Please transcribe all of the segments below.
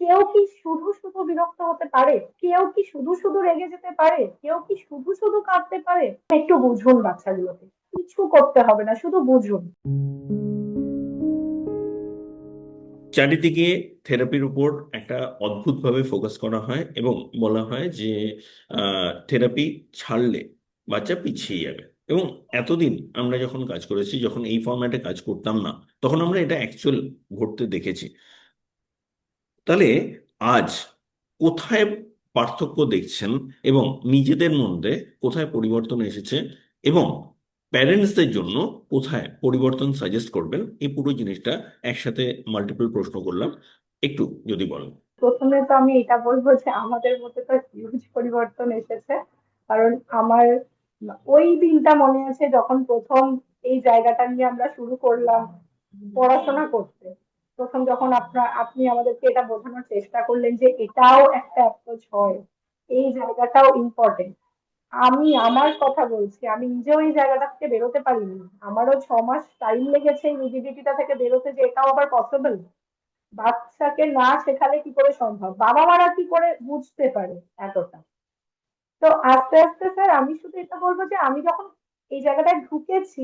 কেউ কি শুধু শুধু বিরক্ত হতে পারে? কেউ কি শুধু শুধু রেগে যেতে পারে? কেউ কি শুধু শুধু কাঁদতে পারে? একটু বুঝুন বাচ্চাগুলোকে, কিছু করতে হবে না, শুধু বুঝুন। চারিদিকে থেরাপির উপর একটা অদ্ভুতভাবে ফোকাস করা হয় এবং বলা হয় যে থেরাপি ছাড়লে বাচ্চা পিছিয়ে যাবে। এবং এতদিন আমরা যখন কাজ করেছি, যখন এই ফরম্যাটে কাজ করতাম না, তখন আমরা এটা অ্যাকচুয়াল ঘটতে দেখেছি। তাহলে আজ কোথায় পার্থক্য দেখছেন এবং নিজেদের মধ্যে কোথায় পরিবর্তন এসেছে, এবং প্যারেন্টসদের জন্য কোথায় পরিবর্তন সাজেস্ট করবেন, এই পুরো জিনিসটা একসাথে মাল্টিপল প্রশ্ন করলাম, একটু যদি বলেন। প্রথমে তো আমি এটা বলবো যে আমাদের মধ্যে তো হিউজ পরিবর্তন এসেছে। কারণ আমার ওই দিনটা মনে আছে যখন প্রথম এই জায়গাটা নিয়ে আমরা শুরু করলাম পড়াশোনা করতে। প্রথম যখন আপনি আমাদেরকে এটা বোঝানোর চেষ্টা করলেন যে এটাও একটা অ্যাপ্রোচ হয়, এই জায়গাটাও ইম্পর্টেন্ট। আমি আমার কথা বলছি, আমি নিজেও এই জায়গাটা থেকে বেরোতে পারিনি। আমারও 6 মাস টাইম লেগেছে এই রিজিডিটিটা থেকে বেরোতে, যে এটাও আবার পসিবল। বাচ্চাকে না শেখালে কি করে সম্ভব, বাবা মারা কি করে বুঝতে পারে এতটা। তো আস্তে আস্তে স্যার আমি শুধু এটা বলবো যে আমি যখন এই জায়গাটায় ঢুকেছি,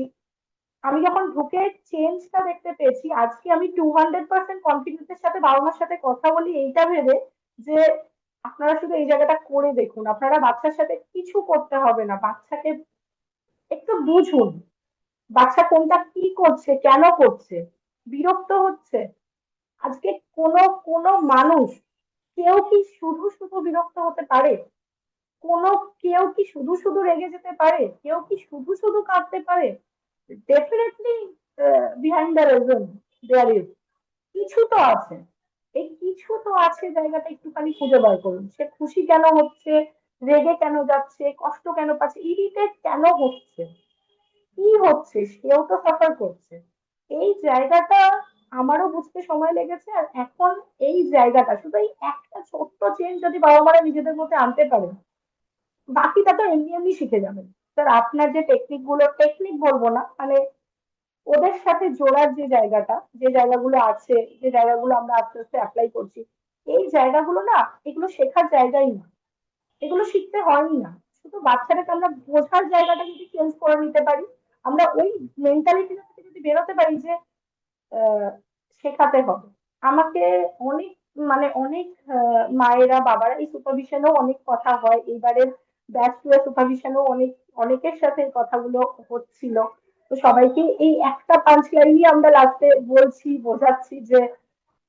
আমি যখন ঢুকে চেঞ্জটা দেখতে পেয়েছি, আজকে আমি 200% কনফিডেন্সের সাথে বাবা মার সাথে কথা বলি এইটা ভেবে যে আপনারা শুধু এই জায়গাটা করে দেখুন, আপনারা বাচ্চার সাথে কিছু করতে হবে না, বাচ্চাকে একটু বুঝুন। বাচ্চা কোনটা কি করছে, কেন করছে, বিরক্ত হচ্ছে। আজকে কোনো কোনো মানুষ, কেউ কি শুধু শুধু বিরক্ত হতে পারে? কোনো কেউ কি শুধু শুধু রেগে যেতে পারে? কেউ কি শুধু শুধু কাঁদতে পারে? Definitely behind the reason there is কিছু তো আছে। এই কিছু তো আছে জায়গাটা একটুখানি খুঁজে বার করুন। সে খুশি কেন হচ্ছে, রেগে কেন যাচ্ছে, কষ্ট কেন পাচ্ছে, ইরিটেট কেন হচ্ছে, কি হচ্ছে, সেও তো সাফার করছে। এই জায়গাটা আমারও বুঝতে সময় লেগেছে। আর এখন এই জায়গাটা শুধু এই একটা ছোট্ট চেঞ্জ যদি বাবা মারা নিজেদের মধ্যে আনতে পারে, বাকিটা তো এমনি এমনি শিখে যাবেন। স্যার আপনার যে টেকনিক গুলো, টেকনিক বলবো না, মানে ওদের সাথে জোড়ার যে জায়গাটা, যে জায়গাগুলো আছে, যে জায়গাগুলো আমরা আস্তে আস্তে অ্যাপ্লাই করছি, এই জায়গাগুলো না, এগুলো শেখার জায়গাই না, এগুলো শিখতে হয়ই না। শুধু বাচ্চাটাকে আমরা বোঝার জায়গাটা যদি চেঞ্জ করে নিতে পারি, আমরা ওই মেন্টালিটিটা থেকে যদি বেরোতে পারি যে আহ, শেখাতে হবে আমাকে। অনেক মানে অনেক মায়েরা বাবারা এই সুপারভিশনেও অনেক কথা হয়, এইবারের ব্যাচ টু সুপারভিশনেও অনেকের সাথে এই কথাগুলো হচ্ছিল। তো সবাইকে এই একটা পাঁচ লাইনই আমরা লাস্টে বলছি, বোঝাচ্ছি যে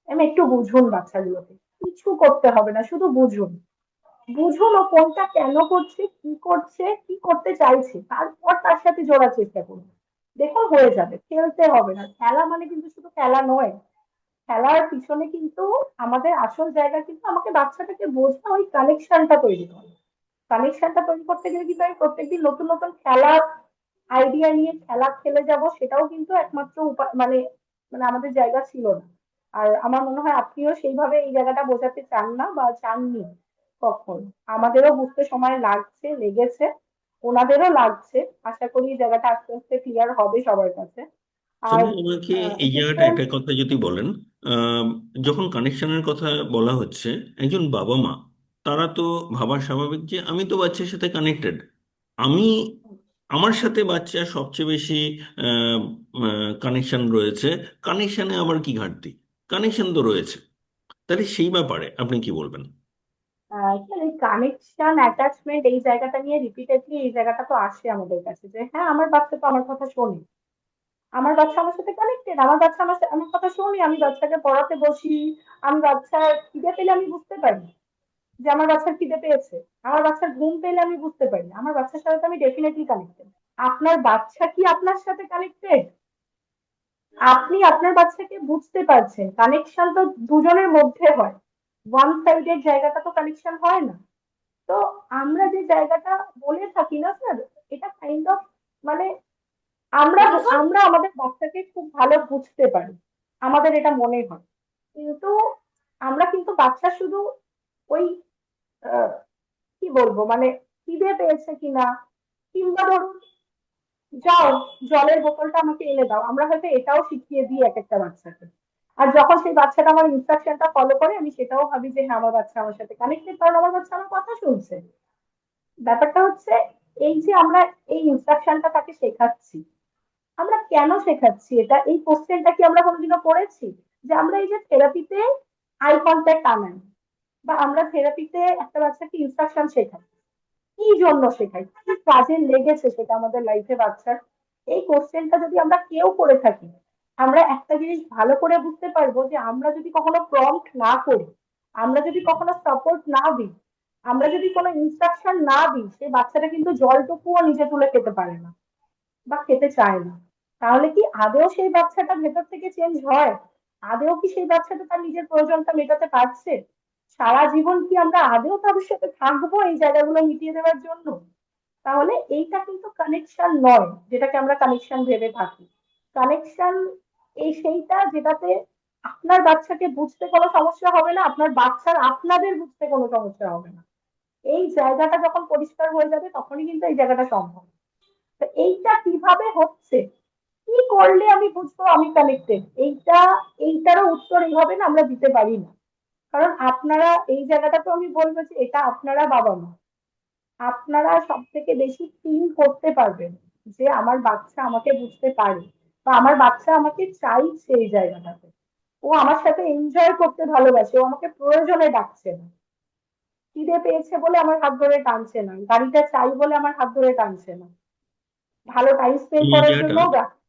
আমি একটু বুঝুন বাচ্চাগুলোকে, কিছু করতে হবে না, শুধু বুঝুন। বুঝুন ও কোনটা কেন করছে, কি করতে চাইছে, তারপর তার সাথে জোড়ার চেষ্টা করুন। দেখুন হয়ে যাবে, খেলতে হবে না। খেলা মানে কিন্তু শুধু খেলা নয়, খেলার পিছনে কিন্তু আমাদের আসল জায়গা কিন্তু আমাকে বাচ্চাটাকে বোঝা, ওই কানেকশনটা তৈরি করা। কানেকশনটা তৈরি করতে গেলে কিন্তু আমি প্রত্যেকদিন নতুন নতুন খেলার আইডিয়া নিয়ে খেলা খেলে যাব, সেটাও কিন্তু একমাত্র উপায়, মানে মানে আমাদের জায়গা ছিল না। আর আমার মনে হয় আপনিও সেইভাবে এই জায়গাটা বোঝাতে চান না বা চাননি কখন। আমাদেরও বুঝতে সময় লাগছে, লেগেছে, ওনাদেরও লাগছে। আশা করি এই জায়গাটা আস্তে আস্তে ক্লিয়ার হবে সবার কাছে। আর শুনুন, আমাকে এই জায়গাটা একটা ডিফারেন্স। কথা যদি বলেন। আহ, যখন কানেকশনের কথা বলা হচ্ছে, একজন বাবা মা তারা তো ভাবা স্বাভাবিক যে আমি তো বাচ্চার সাথে কানেক্টেড, আমি আমার সাথে বাচ্চার সবচেয়ে বেশি কানেকশন রয়েছে। কানেকশনে আবার কি ঘাটতি? কানেকশন তো রয়েছে। তাহলে সেই ব্যাপারে আপনি কি বলবেন? কানেকশন অ্যাটাচমেন্ট এই জায়গাটা নিয়ে রিপিটেডলি এই জায়গাটা তো আসে আমাদের কাছে যে হ্যাঁ আমার বাচ্চা তো আমার কথা শোনে, আমার বাচ্চা আমার সাথে কানেক্টেড, আমার বাচ্চা আমার কথা শোনে, আমি বাচ্চাকে পড়াতে বসি, আমি বাচ্চার খিদে পেলে আমি বুঝতে পারি যে আমার বাচ্চার খিদে পেয়েছে, আমার বাচ্চার ঘুম পেলে আমি বুঝতে পারি, আমার বাচ্চার সাথে তো আমি ডেফিনেটলি কানেক্টেড। আপনার বাচ্চা কি আপনার সাথে কানেক্টেড? আপনি আপনার বাচ্চাকে বুঝতে পারছেন? কানেকশন তো দুজনের মধ্যে হয়, ওয়ান সাইডের জায়গাটা তো কানেকশন হয় না। তো আমরা যে জায়গাটা বলে থাকি না স্যার, এটা কাইন্ড অফ মানে আমরা আমরা আমাদের বাচ্চাকে খুব ভালো বুঝতে পারি, আমাদের এটা মনে হয়। কিন্তু আমরা কিন্তু বাচ্চা শুধু ওই আহ, কি বলবো মানে খিদে পেয়েছে কিনা, কিংবা ধরুন যাও জলের বোতলটা আমাকে এনে দাও, আমরা হয়তো এটাও শিখিয়ে দিই এক একটা বাচ্চাকে। আর যখন সেই বাচ্চাটা আমার ইনস্ট্রাকশনটা ফলো করে, আমি সেটাও ভাবি যে হ্যাঁ আমার বাচ্চা আমার সাথে কানেক্টেড, কারণ আমার বাচ্চা আমার কথা শুনছে। ব্যাপারটা হচ্ছে এই যে আমরা এই ইনস্ট্রাকশনটা তাকে শেখাচ্ছি, আমরা কেন শেখাচ্ছি এটা, এই কোশ্চেনটা কি আমরা কোনোদিনও করেছি? যে আমরা এই যে থেরাপিতে আই কন্ট্যাক্ট আনাই, বা আমরা থেরাপিতে একটা বাচ্চাকে ইনস্ট্রাকশন শেখাই, কি জন্য শেখাই, কি কাজে লেগেছে সেটা আমাদের লাইফে বাচ্চার, এই কোশ্চেনটা যদি আমরা কেউ করে থাকি, আমরা একটা জিনিস ভালো করে বুঝতে পারবো যে আমরা যদি কখনো প্রম্পট না করি, আমরা যদি কখনো সাপোর্ট না দিই, আমরা যদি কোনো ইনস্ট্রাকশন না দিই, সেই বাচ্চাটা কিন্তু জলটুকুও নিজে তুলে খেতে পারে না বা খেতে চায় না। তাহলে কি আদেও সেই বাচ্চাটা ভেতর থেকে চেঞ্জ হয়? আদেও কি সেই বাচ্চাটা তার নিজের প্রয়োজনটা মেটাতে পারছে? সারা জীবন কি আমরা আদেও তাদের সাথে থাকবো এই জায়গাগুলো মিটিয়ে দেওয়ার জন্য? তাহলে এইটা কিন্তু কানেকশন নয়, যেটাকে আমরা কানেকশন ভেবে থাকি। কানেকশন এই সেইটা যেটাতে আপনার বাচ্চাকে বুঝতে কোনো সমস্যা হবে না, আপনার বাচ্চার আপনাদের বুঝতে কোনো সমস্যা হবে না। এই জায়গাটা যখন পরিষ্কার হয়ে যাবে তখনই কিন্তু এই জায়গাটা সম্ভব। তো এইটা কিভাবে হচ্ছে, কি করলে আমি বুঝবো আমি কানেক্টেড, এইটারও উত্তর এইভাবে না আমরা দিতে পারি না। কারণ আপনারা এই জায়গাটা তো আমি বলবো যে এটা আপনারা বাবা মা, আপনারা সব থেকে বেশি ফিল করতে পারবেন যে আমার বাচ্চা আমাকে বুঝতে পারে, বা আমার বাচ্চা আমাকে চাইছে এই জায়গাটাতে, ও আমার সাথে এনজয় করতে ভালোবাসে, ও আমাকে প্রয়োজনে ডাকছে না, খিদে পেয়েছে বলে আমার হাত ধরে টানছে না, গাড়িটা চাই বলে আমার হাত ধরে টানছে না, ভালো টাইম স্পেন্ড এই করার জায়গাটা জন্যও ডাকছে।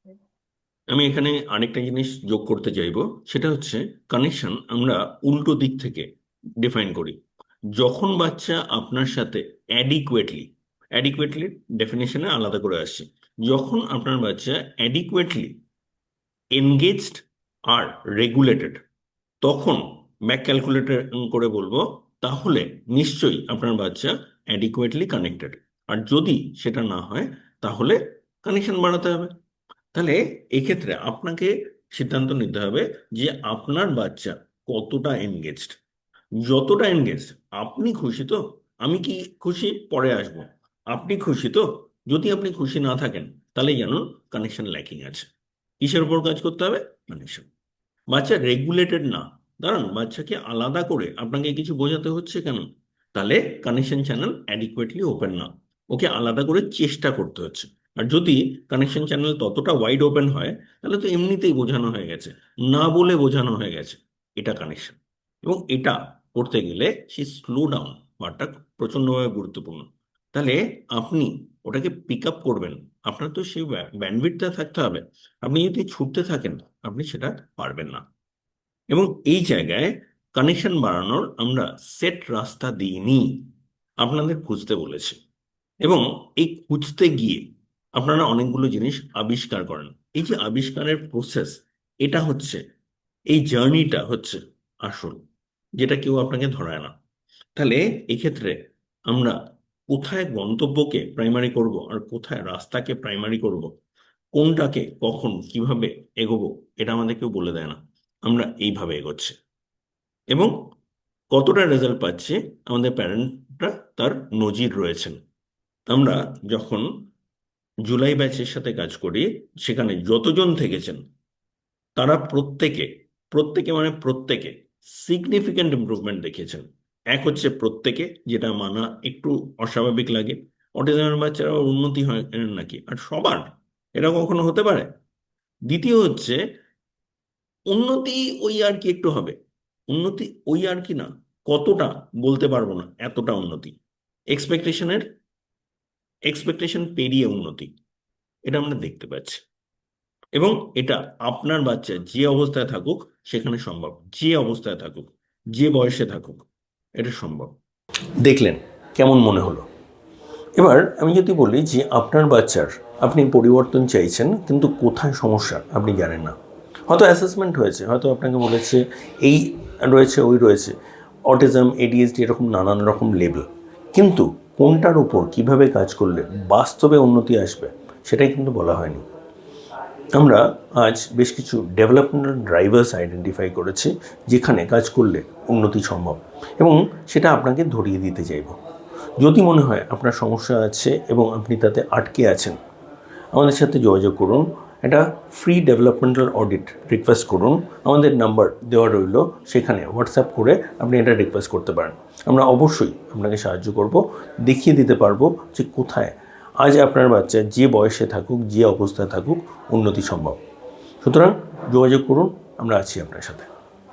আমি এখানে আরেকটা জিনিস যোগ করতে চাইবো, সেটা হচ্ছে কানেকশন আমরা উল্টো দিক থেকে ডিফাইন করি। যখন বাচ্চা আপনার সাথে অ্যাডিকুয়েটলি, অ্যাডিকুয়েটলি ডেফিনেশনে আলাদা করে আসছে, যখন আপনার বাচ্চা অ্যাডিকুয়েটলি এনগেজড আর রেগুলেটেড, তখন ব্যাক ক্যালকুলেটর করে বলবো তাহলে নিশ্চয়ই আপনার বাচ্চা অ্যাডিকুয়েটলি কানেক্টেড। আর যদি সেটা না হয় তাহলে কানেকশন বাড়াতে হবে। তাহলে এক্ষেত্রে আপনাকে সিদ্ধান্ত নিতে হবে যে আপনার বাচ্চা কতটা এনগেজড। যতটা এনগেজড, আপনি খুশি তো? আমি কি খুশি পরে আসবো। আপনি খুশি তো? যদি আপনি খুশি না থাকেন তাহলে জানুন কানেকশন ল্যাকিং আছে। কিসের উপর কাজ করতে হবে? কানেকশন। বাচ্চা রেগুলেটেড না, দাঁড়ান, বাচ্চাকে আলাদা করে আপনাকে কিছু বোঝাতে হচ্ছে কেন? তাহলে কানেকশন চ্যানেল অ্যাডিকুয়েটলি ওপেন না, ওকে আলাদা করে চেষ্টা করতে হচ্ছে। আর যদি কানেকশন চ্যানেল ততটা ওয়াইড ওপেন হয় তাহলে তো এমনিতেই বোঝানো হয়ে গেছে, না বলে বোঝানো হয়ে গেছে, এটা কানেকশন। এবং এটা করতে গেলে সেই স্লো ডাউন হওয়াটা প্রচন্ডভাবে গুরুত্বপূর্ণ। তাহলে আপনি ওটাকে পিক আপ করবেন, আপনার তো সেই ব্যান্ডউইথটা থাকতে হবে। আপনি যদি ছুটতে থাকেন আপনি সেটা পারবেন না। এবং এই জায়গায় কানেকশন বাড়ানোর আমরা সেট রাস্তা দিইনি, আপনাদের খুঁজতে বলেছি। এবং এই খুঁজতে গিয়ে আপনারা অনেকগুলো জিনিস আবিষ্কার করেন। এই যে আবিষ্কারের প্রসেস, এটা হচ্ছে, এই জার্নিটা হচ্ছে আসল, যেটা কেউ আপনাকে ধরায় না। তাহলে এক্ষেত্রে আমরা কোথায় গন্তব্যকে প্রাইমারি করব আর কোথায় রাস্তাকে প্রাইমারি করব, কোনটাকে কখন কিভাবে এগোবো, এটা আমাদের কেউ বলে দেয় না। আমরা এইভাবে এগোচ্ছি এবং কতটা রেজাল্ট পাচ্ছি আমাদের প্যারেন্টরা তার নজির রয়েছেন। আমরা যখন জুলাই ব্যাচের সাথে কাজ করি, সেখানে যতজন থেকেছেন তারা প্রত্যেকে, প্রত্যেকে মানে প্রত্যেকে সিগনিফিক্যান্ট ইমপ্রুভমেন্ট দেখিয়েছেন। এক হচ্ছে প্রত্যেকে, যেটা মানা একটু অস্বাভাবিক লাগে, অটিজমের বাচ্চারা উন্নতি হয় নাকি, আর সবার এটা কখনো হতে পারে? দ্বিতীয় হচ্ছে উন্নতি ওই আর কি একটু হবে, উন্নতি ওই আর কি না, কতটা বলতে পারবো না, এতটা উন্নতি, এক্সপেকটেশনের, এক্সপেকটেশন পেরিয়ে উন্নতি, এটা আমরা দেখতে পাচ্ছি। এবং এটা আপনার বাচ্চা যে অবস্থায় থাকুক সেখানে সম্ভব, যে অবস্থায় থাকুক, যে বয়সে থাকুক, এটা সম্ভব। দেখলেন কেমন মনে হলো? এবার আমি যদি বলি যে আপনার বাচ্চার আপনি পরিবর্তন চাইছেন কিন্তু কোথায় সমস্যা আপনি জানেন না, হয়তো অ্যাসেসমেন্ট হয়েছে, হয়তো আপনাকে বলেছে এই রয়েছে ওই রয়েছে, অটিজম, এডিএইচডি, এরকম নানান রকম লেবেল, কিন্তু কোনটার উপর কিভাবে কাজ করলে বাস্তবে উন্নতি আসবে সেটাই কিন্তু বলা হয়নি। আমরা আজ বেশ কিছু ডেভেলপমেন্টাল ড্রাইভার্স আইডেন্টিফাই করেছি যেখানে কাজ করলে উন্নতি সম্ভব, এবং সেটা আপনাকে ধরিয়ে দিতে চাইব। যদি মনে হয় আপনার সমস্যা আছে এবং আপনি তাতে আটকে আছেন, আমাদের সাথে যোগাযোগ করুন একটা ফ্রি ডেভেলপমেন্টাল অডিট রিকোয়েস্ট করুন। আমাদের নাম্বার দেওয়া রইল, সেখানে হোয়াটসঅ্যাপ করে আপনি এটা রিকোয়েস্ট করতে পারেন। আমরা অবশ্যই আপনাকে সাহায্য করব, দেখিয়ে দিতে পারবো যে কোথায় আজ আপনার বাচ্চা যে বয়সে থাকুক, যে অবস্থায় থাকুক, উন্নতি সম্ভব। সুতরাং যোগাযোগ করুন, আমরা আছি আপনার সাথে।